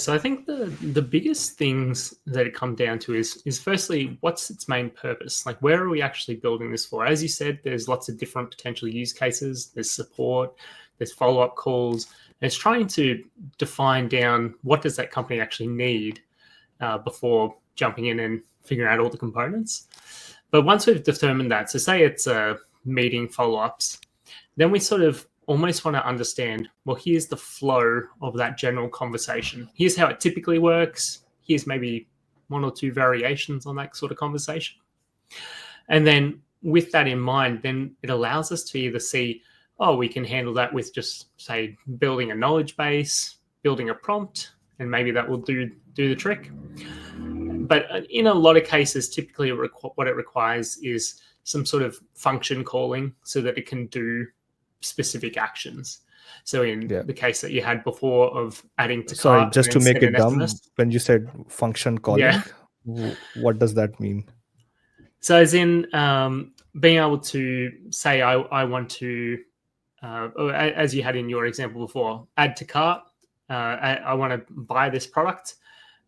So I think the biggest things that it come down to is firstly, what's its main purpose? Like, where are we actually building this for? As you said, there's lots of different potential use cases. There's support, there's follow-up calls. And it's trying to define down what does that company actually need before jumping in and figuring out all the components. But once we've determined that, so say it's a meeting follow-ups, then we sort of almost want to understand, well, here's the flow of that general conversation. Here's how it typically works. Here's maybe one or two variations on that sort of conversation. And then with that in mind, then it allows us to either see, oh, we can handle that with just, say, building a knowledge base, building a prompt, and maybe that will do the trick. But in a lot of cases, typically what it requires is some sort of function calling so that it can do specific actions. So in the case that you had before of adding to cart, just to make it dumb, when you said function calling, what does that mean? So as in being able to say, I want to, as you had in your example before, add to cart, I want to buy this product.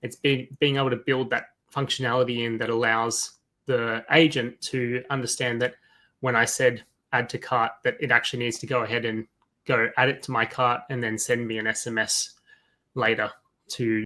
It's being able to build that functionality in that allows the agent to understand that when I said add to cart, that it actually needs to go ahead and go add it to my cart and then send me an SMS later to